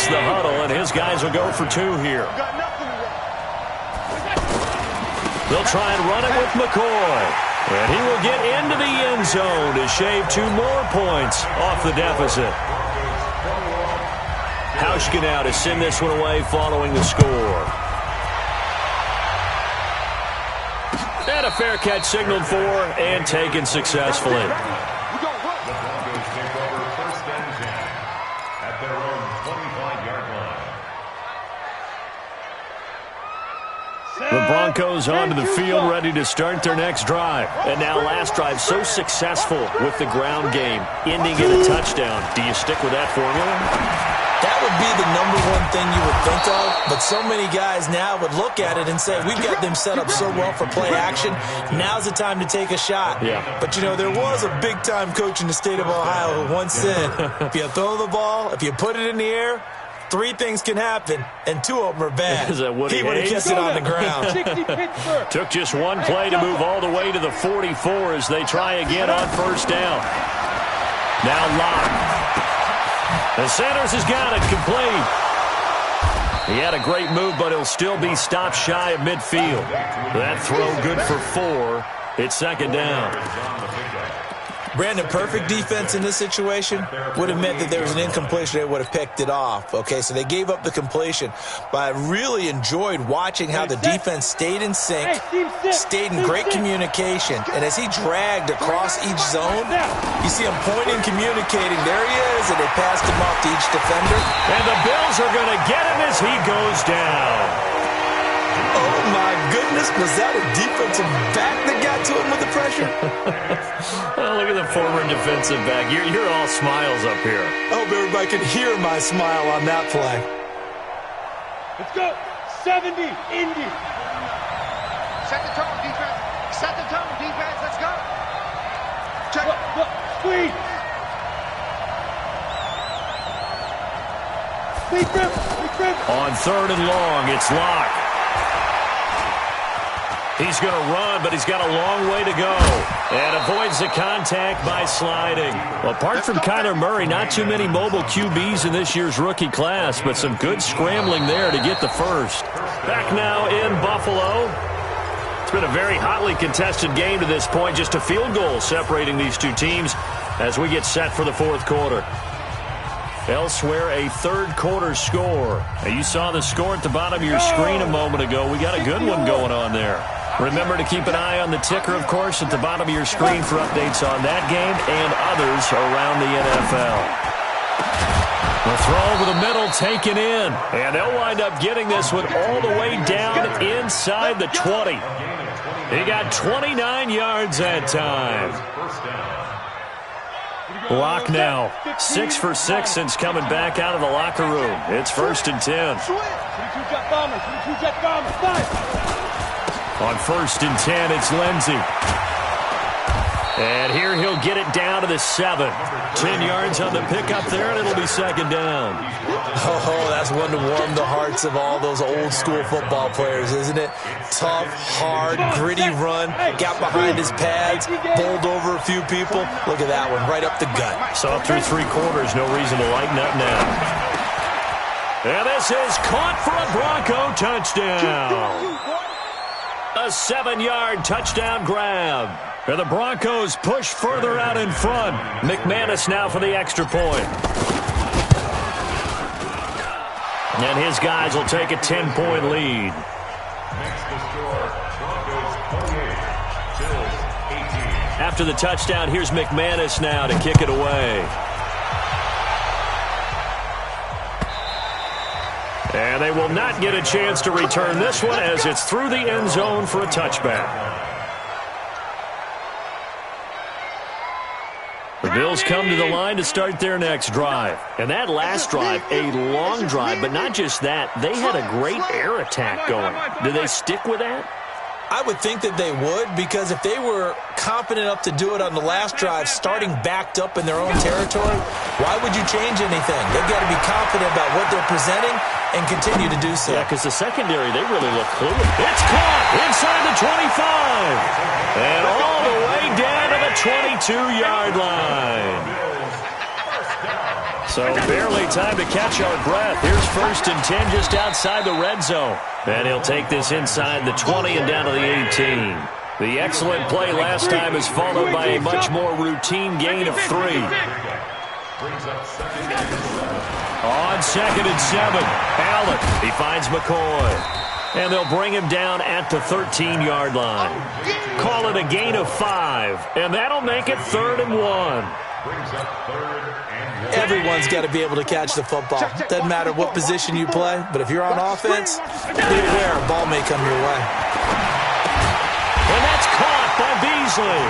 breaks the huddle, and his guys will go for two here. They'll try and run it with McCoy. And he will get into the end zone to shave 2 more points off the deficit. Hauschka now to send this one away following the score. And a fair catch signaled for and taken successfully. The Broncos onto the field, ready to start their next drive. And now last drive so successful with the ground game, ending in a touchdown. Do you stick with that formula? That would be the #1 thing you would think of, but so many guys now would look at it and say, we've got them set up so well for play action, now's the time to take a shot. Yeah. But, you know, there was a big-time coach in the state of Ohio who once said, if you throw the ball, if you put it in the air, 3 things can happen, and 2 of them are bad. Is that what he would have kissed it on the ground. Took just one play to move all the way to the 44 as they try again on first down. Now Locke. The Sanders has got it complete. He had a great move, but he'll still be stopped shy of midfield. That throw good for 4. It's second down. Brandon, perfect defense in this situation would have meant that there was an incompletion. They would have picked it off. Okay, so they gave up the completion. But I really enjoyed watching how the defense stayed in sync, stayed in great communication. And as he dragged across each zone, you see him pointing, communicating. There he is, and they passed him off to each defender. And the Bills are going to get him as he goes down. Oh, my goodness. Was that a defensive back that got to him with the pressure? Well, look at the former defensive back. You're all smiles up here. I hope everybody can hear my smile on that play. Let's go. 70, Indy. Set the tone, defense. Set the tone, defense. Let's go. Check. Look, squeeze. Squeeze grip. On 3rd and long, it's Locke. He's going to run, but he's got a long way to go. And avoids the contact by sliding. Well, apart from Kyler Murray, not too many mobile QBs in this year's rookie class, but some good scrambling there to get the first. Back now in Buffalo. It's been a very hotly contested game to this point. Just a field goal separating these two teams as we get set for the 4th quarter. Elsewhere, a 3rd quarter score. Now, you saw the score at the bottom of your screen a moment ago. We got a good one going on there. Remember to keep an eye on the ticker, of course, at the bottom of your screen for updates on that game and others around the NFL. The throw over the middle taken in, and they'll wind up getting this one all the way down inside the 20. He got 29 yards that time. Locke now 6 for 6 since coming back out of the locker room. It's 1st and 10. On 1st and 10, it's Lindsey. And here he'll get it down to the 7. 10 yards on the pickup there, and it'll be second down. Oh, that's one to warm the hearts of all those old-school football players, isn't it? Tough, hard, gritty run. Got behind his pads, bowled over a few people. Look at that one, right up the gut. Saw through 3 quarters, no reason to lighten up now. And this is caught for a Bronco touchdown. A 7-yard touchdown grab. And the Broncos push further out in front. McManus now for the extra point. And his guys will take a 10-point lead. After the touchdown, here's McManus now to kick it away. And they will not get a chance to return this one as it's through the end zone for a touchback. The Bills come to the line to start their next drive. And that last drive, a long drive, but not just that. They had a great air attack going. Do they stick with that? I would think that they would, because if they were confident enough to do it on the last drive, starting backed up in their own territory, why would you change anything? They've got to be confident about what they're presenting and continue to do so. Yeah, because the secondary, they really look clueless. It's caught inside the 25. And all the way down to the 22-yard line. So barely time to catch our breath. Here's 1st and 10 just outside the red zone. And he'll take this inside the 20 and down to the 18. The excellent play last time is followed by a much more routine gain of 3. On 2nd and 7, Allen. He finds McCoy. And they'll bring him down at the 13-yard line. Call it a gain of 5. And that'll make it 3rd and 1. Everyone's got to be able to catch the football. Doesn't matter what position you play, but if you're on offense, be aware a ball may come your way. And that's caught by Beasley.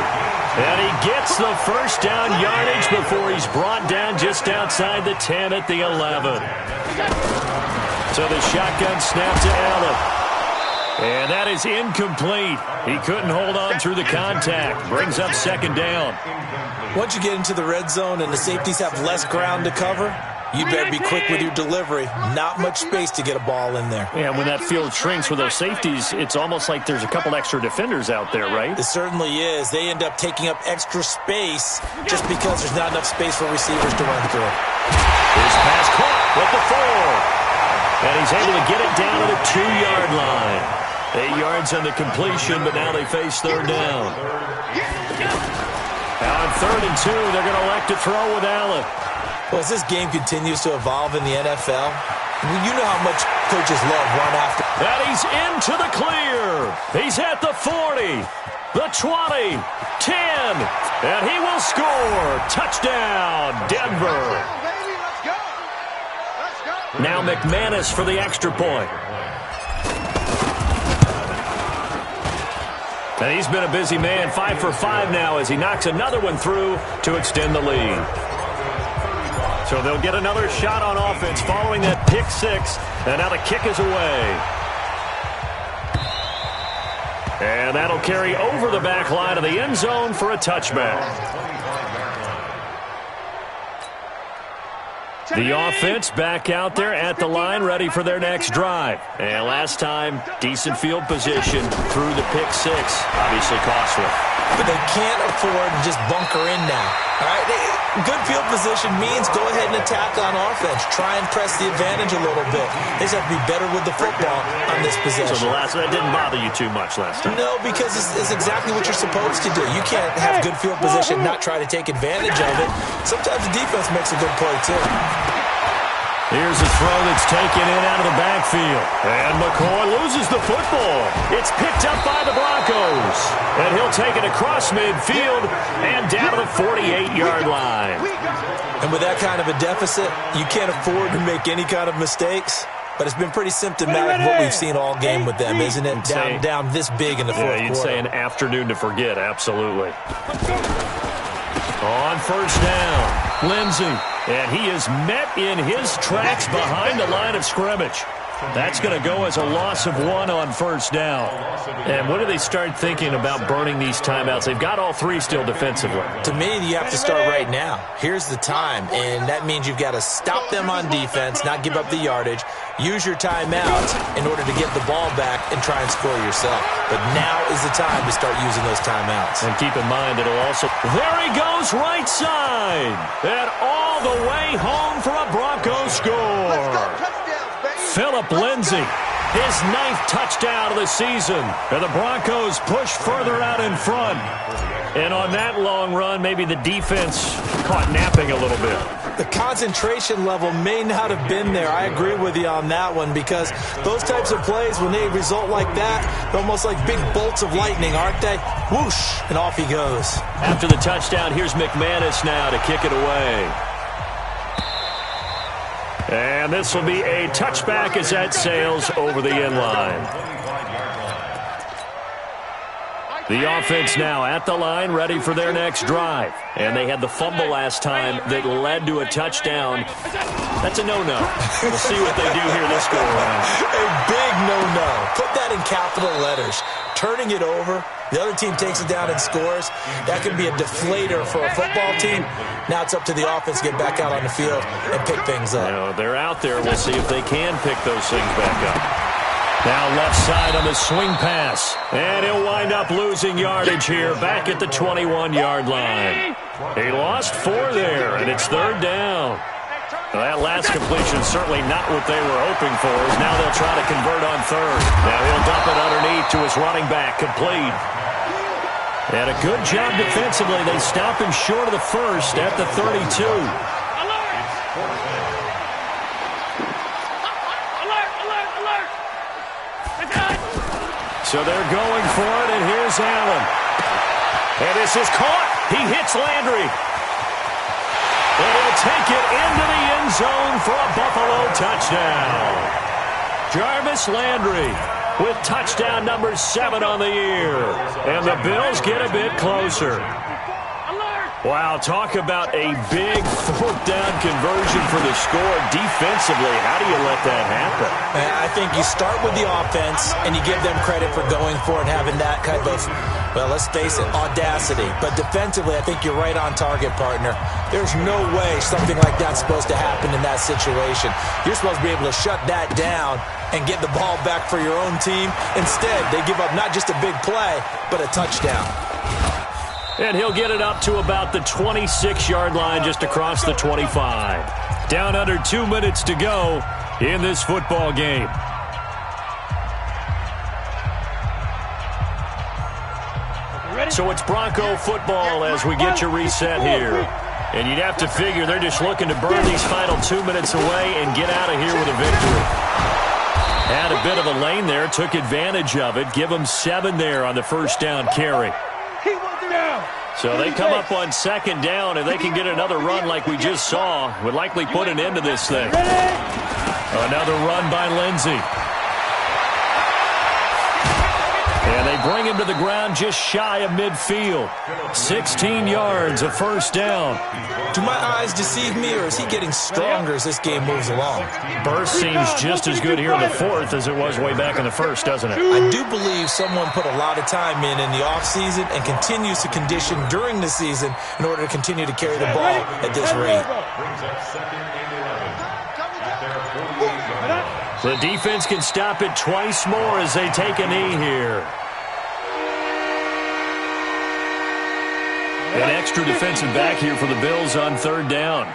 And he gets the 1st down yardage before he's brought down just outside the 10 at the 11. So the shotgun snap to Allen. And that is incomplete. He couldn't hold on through the contact. Brings up 2nd down. Once you get into the red zone and the safeties have less ground to cover, you better be quick with your delivery. Not much space to get a ball in there. Yeah, when that field shrinks with those safeties, it's almost like there's a couple extra defenders out there, right? It certainly is. They end up taking up extra space just because there's not enough space for receivers to run through. His pass caught with the 4. And he's able to get it down to the 2-yard line. 8 yards on the completion, but now they face 3rd down. Now on 3rd and 2, they're going to elect to throw with Allen. Well, as this game continues to evolve in the NFL, you know how much coaches love run after. And he's into the clear. He's at the 40, the 20, 10, and he will score. Touchdown, Denver. Now McManus for the extra point. And he's been a busy man, 5 for 5 now as he knocks another one through to extend the lead. So they'll get another shot on offense following that pick 6. And now the kick is away. And that'll carry over the back line of the end zone for a touchback. The offense back out there at the line, ready for their next drive. And last time, decent field position through the pick 6. Obviously costly. But they can't afford to just bunker in now. All right, good field position means go ahead and attack on offense. Try and press the advantage a little bit. They just have to be better with the football on this possession. So that didn't bother you too much last time? No, because it's exactly what you're supposed to do. You can't have good field position, not try to take advantage of it. Sometimes the defense makes a good play, too. Here's a throw that's taken in out of the backfield. And McCoy loses the football. It's picked up by the Broncos. And he'll take it across midfield and down to the 48-yard line. And with that kind of a deficit, you can't afford to make any kind of mistakes. But it's been pretty symptomatic of what we've seen all game with them, isn't it? Down this big in the fourth quarter. You'd say an afternoon to forget, absolutely. On 1st down, Lindsey. And he is met in his tracks behind the line of scrimmage. That's going to go as a loss of 1 on 1st down. And what do they start thinking about burning these timeouts? They've got all 3 still defensively. To me, you have to start right now. Here's the time, and that means you've got to stop them on defense, not give up the yardage, use your timeouts in order to get the ball back and try and score yourself. But now is the time to start using those timeouts. And keep in mind, it'll also... There he goes, right side. And all the way home for a Broncos score. Phillip Lindsay, his 9th touchdown of the season. And the Broncos push further out in front. And on that long run, maybe the defense caught napping a little bit. The concentration level may not have been there. I agree with you on that one because those types of plays, when they result like that, they're almost like big bolts of lightning, aren't they? Whoosh, and off he goes. After the touchdown, here's McManus now to kick it away. And this will be a touchback as that sails over the end line. The offense now at the line, ready for their next drive. And they had the fumble last time that led to a touchdown. That's a no-no. We'll see what they do here this go-around. A big no-no. Put that in capital letters. Turning it over, the other team takes it down and scores. That can be a deflator for a football team. Now it's up to the offense to get back out on the field and pick things up. You know, they're out there. We'll see if they can pick those things back up. Now left side on the swing pass. And he'll wind up losing yardage here back at the 21-yard line. He lost 4 there, and it's 3rd down. Well, that last completion certainly not what they were hoping for, as now they'll try to convert on third. Now he'll dump it underneath to his running back, complete. And a good job defensively. They stop him short of the first at the 32. So they're going for it, and here's Allen. And this is caught. He hits Landry. And he'll take it into the end zone for a Buffalo touchdown. Jarvis Landry with touchdown number 7 on the year. And the Bills get a bit closer. Wow, talk about a big fourth down conversion for the score. Defensively, how do you let that happen? I think you start with the offense, and you give them credit for going for it and having that kind of, well, let's face it, audacity. But defensively, I think you're right on target, partner. There's no way something like that's supposed to happen in that situation. You're supposed to be able to shut that down and get the ball back for your own team. Instead, they give up not just a big play, but a touchdown. And he'll get it up to about the 26-yard line just across the 25. Down under 2 minutes to go in this football game. So it's Bronco football as we get you reset here. And you'd have to figure they're just looking to burn these final 2 minutes away and get out of here with a victory. Had a bit of a lane there, took advantage of it. Give them 7 there on the first down carry. So they come up on second down. If they can get another run like we just saw, would likely put an end to this thing. Another run by Lindsey. And they bring him to the ground just shy of midfield. 16 yards, a first down. Do my eyes deceive me, or is he getting stronger as this game moves along? Burst seems just as good here in the fourth as it was way back in the first, doesn't it? I do believe someone put a lot of time in the offseason and continues to condition during the season in order to continue to carry the ball at this rate. The defense can stop it twice more as they take a knee here. An extra defensive back here for the Bills on third down.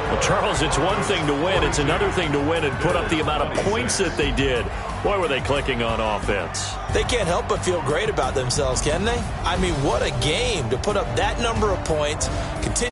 Well, Charles, it's one thing to win. It's another thing to win and put up the amount of points that they did. Why were they clicking on offense? They can't help but feel great about themselves, can they? I mean, what a game to put up that number of points. Continue